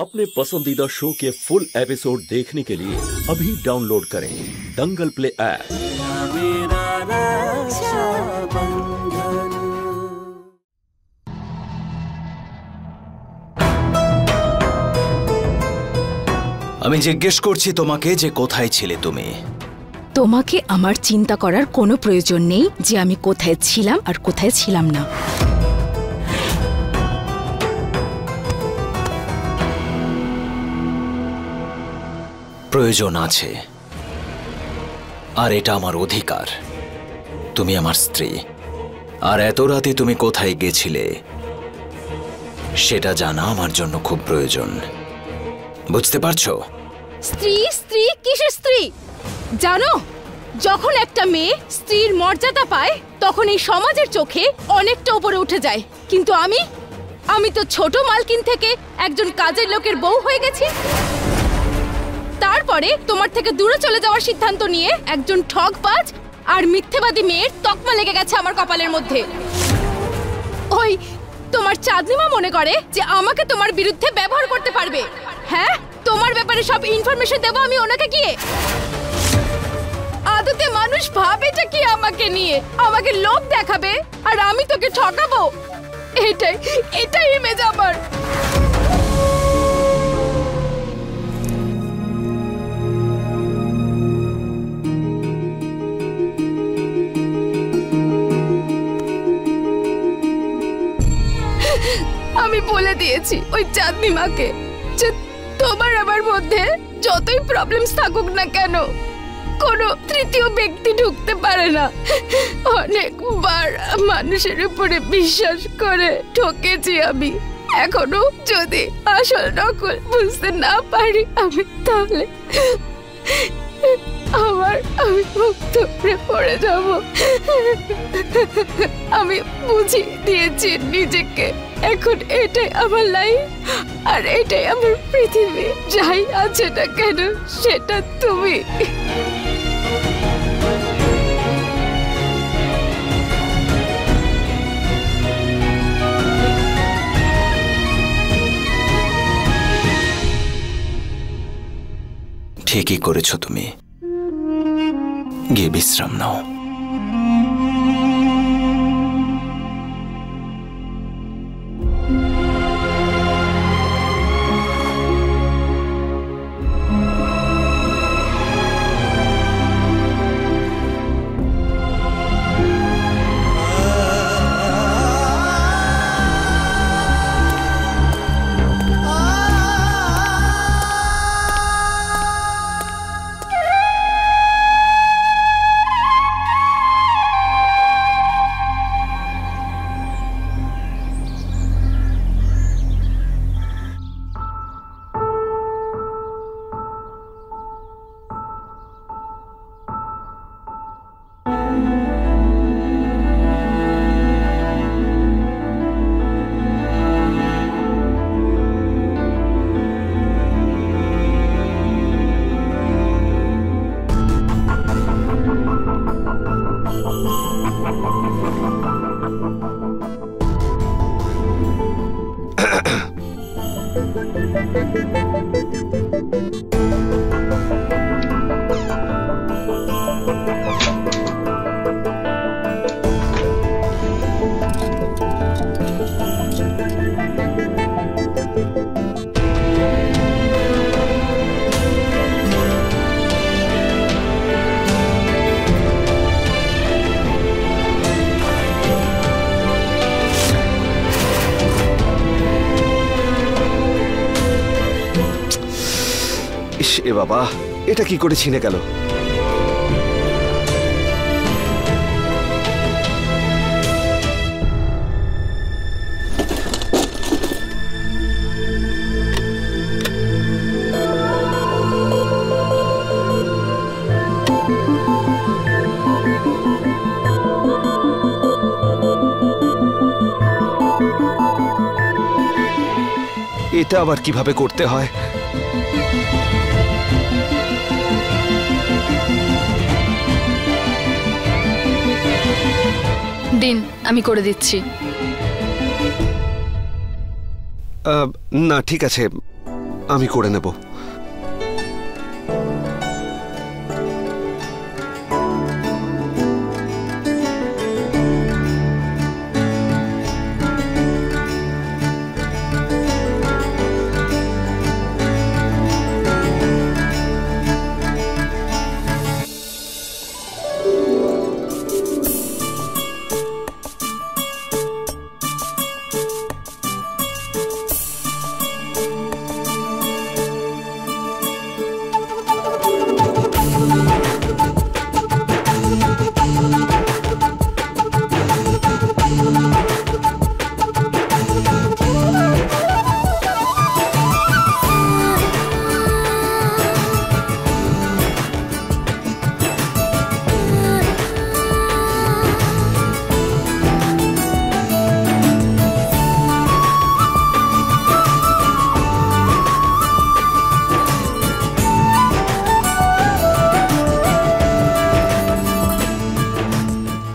अपने पसंदीदा शो के फुल एपिसोड देखने के लिए अभी डाउनलोड करें दंगल प्ले ऐप। আমি জিজ্ঞেস করছি তোমাকে যে কোথায় ছিলে তুমি? তোমাকে আমার চিন্তা করার কোনো প্রয়োজন নেই যে আমি কোথায় ছিলাম আর কোথায় ছিলাম না। প্রয়োজন আছে, আর এটা আমার অধিকার। তুমি আমার স্ত্রী, আর এত রাতে তুমি কোথায় গেছিলে সেটা জানা আমার জন্য খুব প্রয়োজন। বুঝতে পারছো? স্ত্রী স্ত্রী কিসের স্ত্রী? জানো, যখন একটা মেয়ে স্ত্রীর মর্যাদা পায় তখন এই সমাজের চোখে অনেকটা উপরে উঠে যায়, কিন্তু আমি তো ছোট মালকিন থেকে একজন কাজের লোকের বউ হয়ে গেছি। তারপরে তোমার থেকে দূরে চলে যাওয়ার সিদ্ধান্ত নিয়ে একজন ঠকবাজ আর মিথ্যেবাদী মেয়ের তকমা লেগে গেছে আমার কপালের মধ্যে। ওই তোমার চাঁদনিমা মনে করে যে আমাকে তোমার বিরুদ্ধে ব্যবহার করতে পারবে। হ্যাঁ, তোমার ব্যাপারে সব ইনফরমেশন দেবো আমি ওনাকে গিয়ে। আদতে মানুষ ভাবেটা কি আমাকে নিয়ে? আমাকে লোভ দেখাবে আর আমি তোকে ঠকাবো। এটাই ইমেজ আমার। আমি বলে দিয়েছি ওই চাঁদনি মাকে যে তোমার আমার মধ্যে যতই প্রবলেমস থাকুক না কেন কোনো তৃতীয় ব্যক্তি ঢুকতে পারে না। অনেকবার মানুষের উপরে বিশ্বাস করে ঠকেছি আমি। এখনো যদি আসল নকল বুঝতে না পারি আমি, তাহলে আমি মুক্ত হয়ে পড়ে যাব। আমি বুঝিয়ে দিয়েছি নিজেকে, এখন এটাই আমার লাইফ আর এটাই আমার পৃথিবী। যাই আছে না কেন সেটা তুমি। ঠিকই করেছো তুমি। গিয়ে বিশ্রাম নাও। এ বাবা, এটা কি করে ছিনে গেল? এটা আবার কিভাবে করতে হয়? দিন, আমি করে দিচ্ছি। না ঠিক আছে, আমি করে নেব।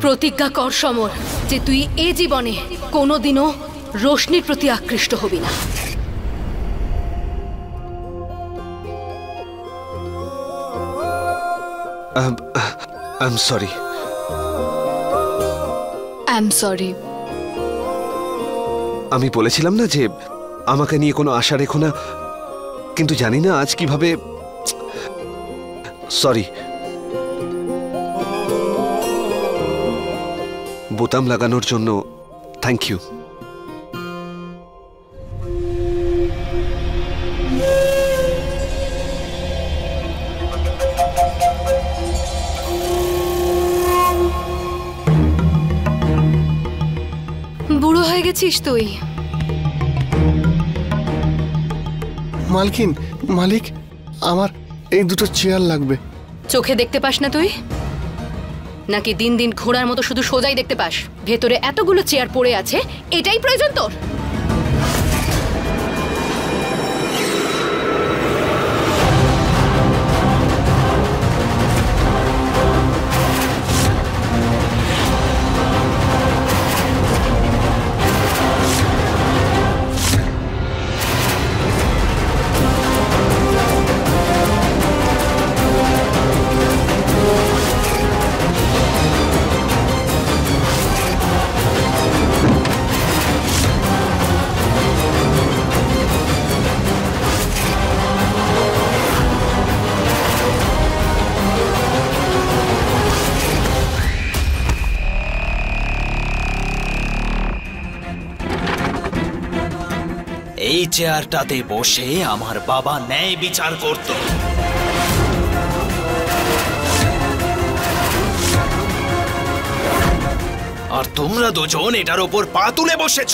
প্রতিজ্ঞা কর সমর যে তুই এ জীবনে কোনোদিনও রোশনির প্রতি আকৃষ্ট হবি না। I am sorry. আমি বলেছিলাম না যে আমাকে নিয়ে কোনো আশা রেখো না, কিন্তু জানি না আজ কিভাবে। সরি। বোতাম লাগানোর জন্য থ্যাংক ইউ। বুড়ো হয়ে গেছিস তুই। মালকিন, মালিক, আমার এই দুটো চেয়ার লাগবে। চোখে দেখতে পাস না তুই, নাকি দিন দিন ঘোড়ার মতো শুধু সোজাই দেখতে পাস? ভেতরে এতগুলো চেয়ার পড়ে আছে, এটাই প্রয়োজন তোর? এই চেয়ারটাতে বসে আমার বাবা ন্যায় বিচার করত। আর তোমরা দুজন এটার উপর পা তুলে বসেছ।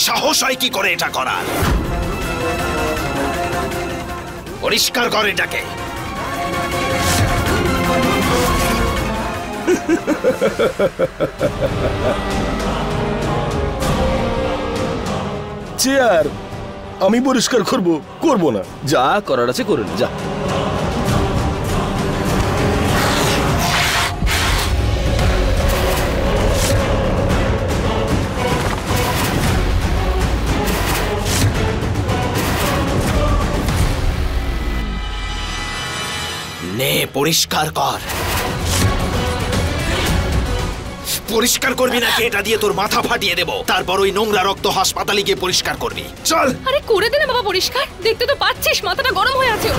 সাহস হয় কি করে এটা করার? পরিষ্কার কর এটাকে। চেয়ার আমি পরিষ্কার করব না। যা করার আছে করুন, যা। নে পরিষ্কার কর। পরিষ্কার করবি নাকি এটা দিয়ে তোর মাথা ফাটিয়ে দেব? তারপর ওই নোংরা রক্ত হাসপাতালে গিয়ে পরিষ্কার করবি। চল। আরে করে দে না বাবা পরিষ্কার। দেখতে তো পাচ্ছিস মাথাটা গরম হয়ে আছে।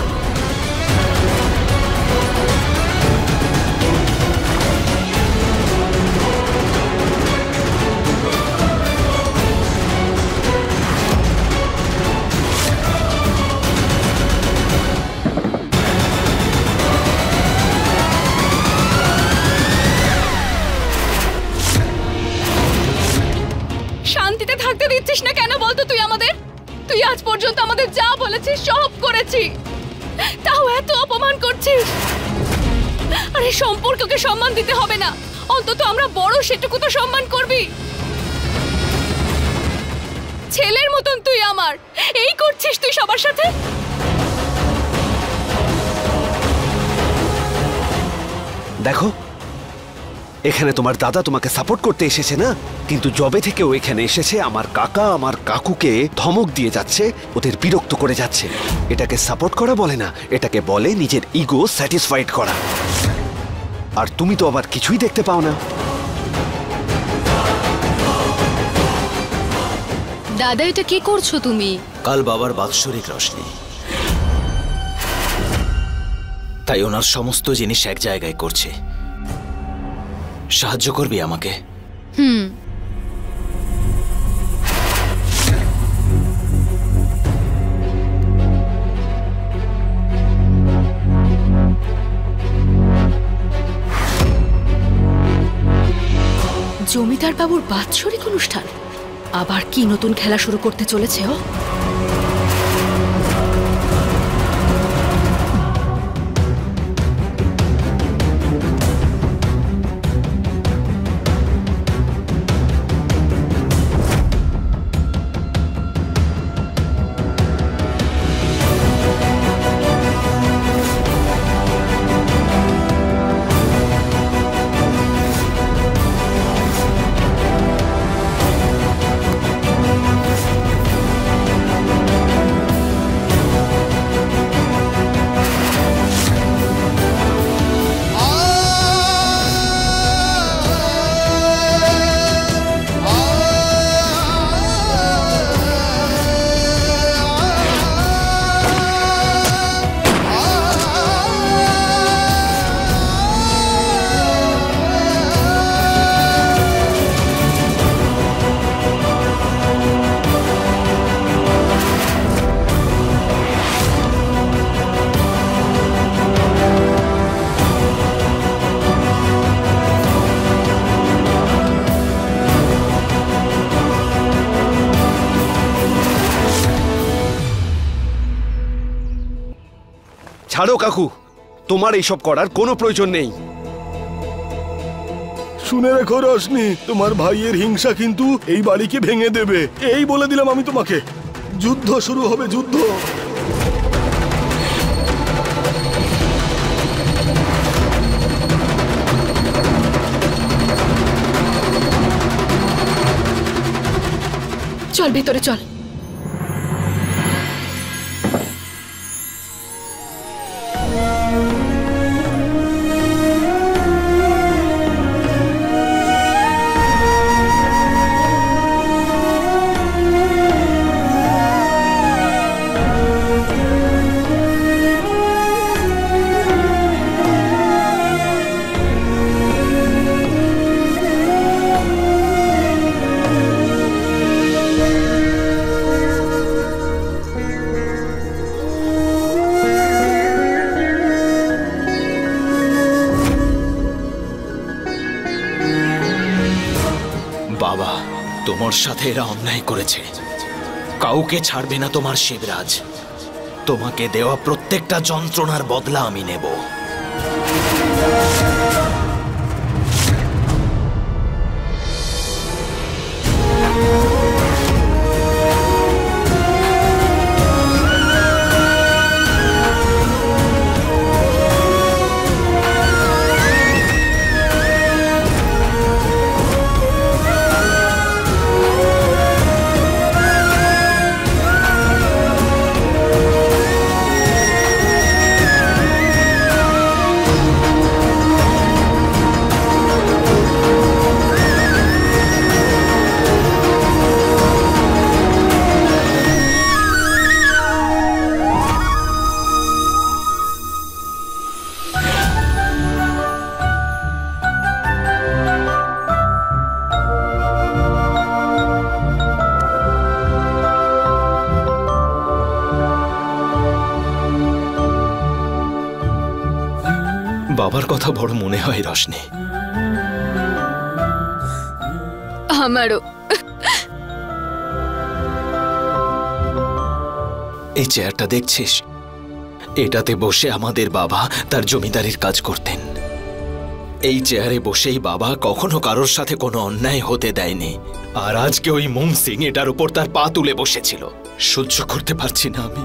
শান্তিতে থাকতে দিচ্ছিস না কেন বলতো তুই আমাদের? তুই আজ পর্যন্ত আমাদের যা বলেছিস সব করেছি, তাও এত অপমান করছিস। আরে সম্পর্ককে সম্মান দিতে হবে না, অন্তত আমরা বড় সেটুকু তো সম্মান করবি। ছেলের মতন তুই আমার, এই করছিস তুই সবার সাথে। দেখো এখানে তোমার দাদা তোমাকে সাপোর্ট করতে এসেছে না, কিন্তু যবে থেকে ও এখানে এসেছে আমার কাকা আমার কাকুকে ধমক দিয়ে যাচ্ছে, ওদের বিরক্ত করে যাচ্ছে। এটাকে সাপোর্ট করা বলে না, এটাকে বলে নিজের ইগো স্যাটিসফাইড করা। আর তুমি তো আবার কিছুই দেখতে পাও না। দাদা, এটা কি করছো তুমি? কাল বাবার বাৎসরিক রোশনি, তাই ওনার সমস্ত জিনিস এক জায়গায় করছে। সাহায্য করবি আমাকে? জমিদার বাবুর বাৎসরিক অনুষ্ঠান, আবার কি নতুন খেলা শুরু করতে চলেছে ও? ছাড়ো কাকু, তোমার এইসব করার কোনো প্রয়োজন নেই। শুনে রেখো রোশনি, তোমার ভাইয়ের হিংসা কিন্তু এই বাড়িকে ভেঙে দেবে। এই বলে দিলাম আমি তোমাকে, যুদ্ধ শুরু হবে, যুদ্ধ। চল ভেতরে চল। বাবা, তোমার সাথে এরা অন্যায় করেছে, কাউকে ছাড়বে না তোমার শিবরাজ। তোমাকে দেওয়া প্রত্যেকটা যন্ত্রণার বদলা আমি নেব। বাবার কথা বড় মনে হয় রোশনি। আমারও। এই চেয়ারটা দেখছিস, এটাতে বসে আমাদের বাবা তার জমিদারির কাজ করতেন। এই চেয়ারে বসেই বাবা কখনো কারোর সাথে কোনো অন্যায় হতে দেয়নি। আর আজকে ওই মুম সিং এটার উপর তার পা তুলে বসেছিল। সহ্য করতে পারছি না আমি।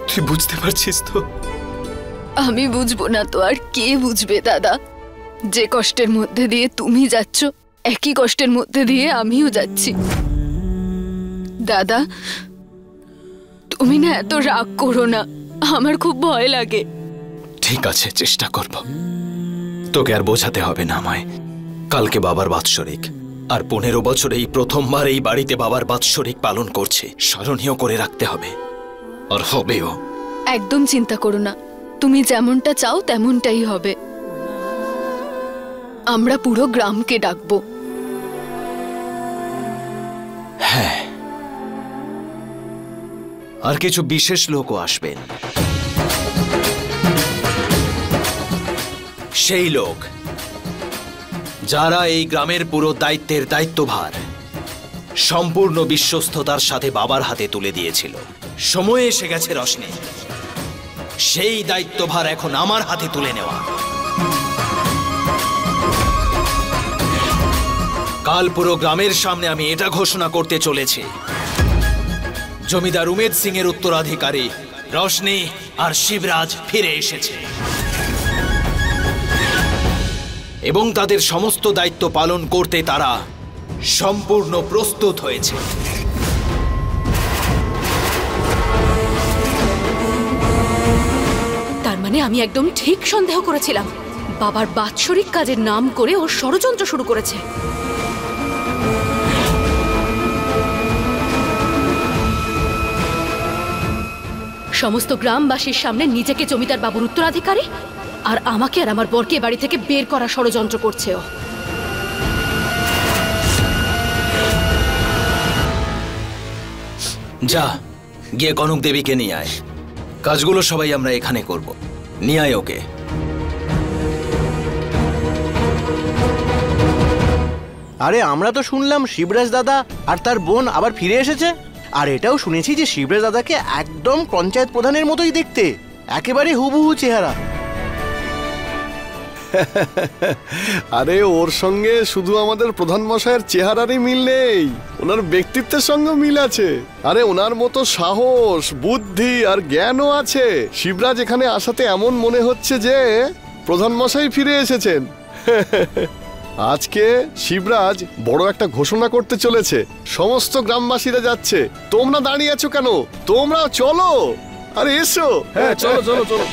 তুই বুঝতে পারছিস তো? আমি বুঝবো না তো আর কে বুঝবে দাদা? যে কষ্টের মধ্যে দিয়ে তুমি যাচ্ছ, একই কষ্টের মধ্যে দিয়ে আমিও যাচ্ছি। দাদা, তুমি না এত রাগ করো না, আমার খুব ভয় লাগে। ঠিক আছে, চেষ্টা করব। তোকে আর বোঝাতে হবে না আমায়। কালকে বাবার বাৎসরিক, আর 15 বছর এই প্রথমবার এই বাড়িতে বাবার বাৎসরিক পালন করছে। স্মরণীয় করে রাখতে হবে, আর হবেও। একদম চিন্তা করো না, তুমি যেমনটা চাও তেমনটাই হবে। আমরা পুরো গ্রামকে ডাকবো। হ্যাঁ, আর কিছু বিশেষ লোকও আসবেন। সেই লোক যারা এই গ্রামের পুরো দায়িত্বের দায়িত্বভার সম্পূর্ণ বিশ্বস্ততার সাথে বাবার হাতে তুলে দিয়েছিল। সময় এসে গেছে রশনি, সেই দায়িত্বভার এখন আমার হাতে তুলে নেওয়া। কাল পুরো গ্রামের সামনে আমি এটা ঘোষণা করতে চলেছি, জমিদার উমেদ সিং এর উত্তরাধিকারী রশনি আর শিবরাজ ফিরে এসেছে এবং তাদের সমস্ত দায়িত্ব পালন করতে তারা সম্পূর্ণ প্রস্তুত হয়েছে। তার মানে আমি একদম ঠিক সন্দেহ করেছিলাম। বাবার বাৎসরিক কাজের নাম করে ও ষড়যন্ত্র শুরু করেছে। সমস্ত গ্রামবাসীর সামনে নিজেকে জমিদার বাবুর উত্তরাধিকারী আর আমাকে আর আমার বরকে বাড়ি থেকে বের করা ষড়যন্ত্র করছে ও। যা গিয়ে কনক দেবীকে নিয়ে আয়। কাজগুলো সবাই আমরা এখানে করব। নিয়ে আয় ওকে। আরে আমরা তো শুনলাম শিবরাজ দাদা আর তার বোন আবার ফিরে এসেছে। আর এটাও শুনেছি যে শিবরাজ দাদাকে একদম পঞ্চায়েত প্রধানের মতোই দেখতে, একেবারে হুবহু চেহারা। আরে ওর সঙ্গে শুধু আমাদের প্রধান মশাইয়ের চেহারারই মিল নেই, ওনার ব্যক্তিত্বের সঙ্গে মিল আছে। আরে ওনার মতো সাহস, বুদ্ধি আর জ্ঞানও আছে। শিবরাজ এখানে আসাতে এমন মনে হচ্ছে যে প্রধান মশাই ফিরে এসেছেন। আজকে শিবরাজ বড় একটা ঘোষণা করতে চলেছে, সমস্ত গ্রামবাসীরা যাচ্ছে। তোমরা দাঁড়িয়ে আছো কেন? তোমরা চলো, আরে এসো। হ্যাঁ চলো চলো চলো।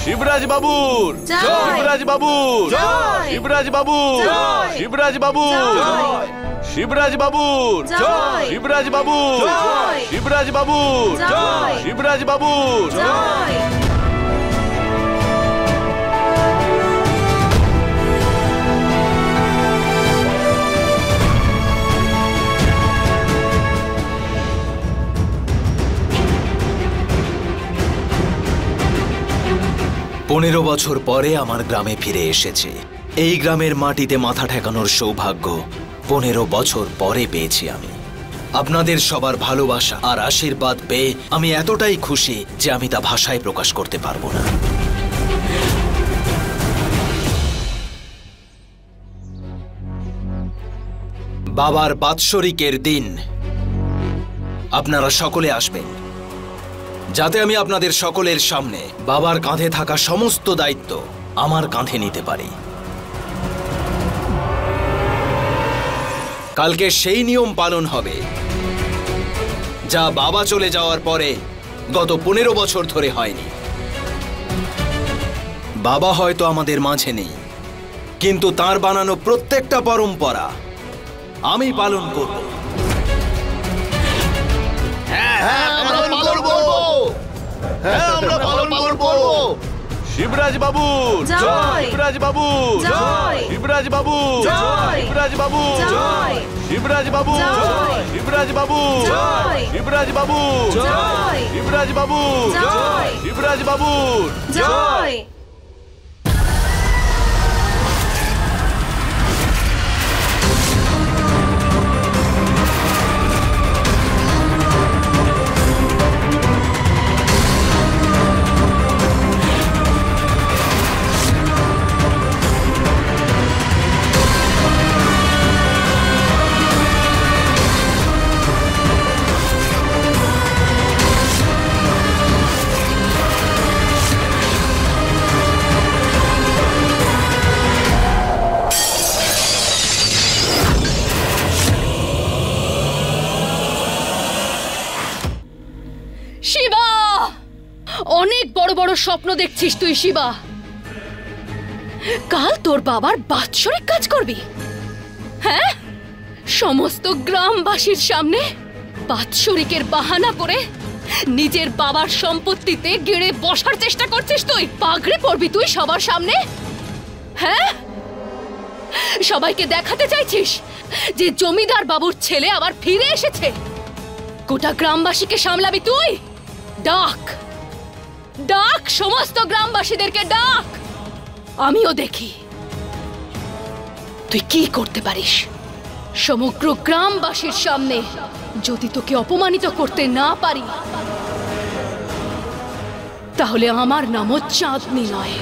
শিবরাজ বাবুর শিবরাজ বাবুর শিবরাজ বাবুর শিবরাজ বাবুর শিবরাজ বাবুর শিবরাজ বাবুর শিবরাজ বাবুর শিবরাজ বাবুর। পনেরো বছর পরে আমার গ্রামে ফিরে এসেছে। এই গ্রামের মাটিতে মাথা ঠেকানোর সৌভাগ্য 15 বছর পরে পেয়েছি আমি। আপনাদের সবার ভালোবাসা আর আশীর্বাদ পেয়ে আমি এতটাই খুশি যে আমি তা ভাষায় প্রকাশ করতে পারবো না। বাবার বাৎসরিকের দিন আপনারা সকলে আসবেন, যাতে আমি আপনাদের সকলের সামনে বাবার কাঁধে থাকা সমস্ত দায়িত্ব আমার কাঁধে নিতে পারি। কালকে সেই নিয়ম পালন হবে যা বাবা চলে যাওয়ার পরে গত 15 বছর ধরে হয়নি। বাবা হয়তো আমাদের মাঝে নেই, কিন্তু তার বানানো প্রত্যেকটা পরম্পরা আমি পালন করব। শিবরাজ বাবু জয়! শিবরাজ বাবু জয়! শিবরাজ বাবু জয়! শিবরাজ বাবু জয়! শিবরাজ বাবু জয়! শিবরাজ বাবু জয়! শিবরাজ বাবু জয়! শিবরাজ বাবু জয়! শিবরাজ বাবু জয়! শিবা, অনেক বড় বড় স্বপ্ন দেখছিস তুই শিবা। কাল তোর বাবার বাৎসরিক কাজ করবি, হ্যাঁ? সমস্ত গ্রামবাসীর সামনে বাৎসরিকের বাহানা করে নিজের বাবার সম্পত্তিতে গেড়ে বসার চেষ্টা করছিস তুই। পাগড়ি পরবি তুই সবার সামনে, হ্যাঁ? সবাইকে দেখাতে চাইছিস যে জমিদার বাবুর ছেলে আবার ফিরে এসেছে। গোটা গ্রামবাসীকে সামলাবি তুই। ডাক ডাক, সমস্ত গ্রামবাসীদেরকে ডাক, আমিও দেখি তুই কি করতে পারিস। সমগ্র গ্রামবাসীর সামনে যদি তোকে অপমানিত করতে না পারি, তাহলে আমার নামও চাঁদনি নয়।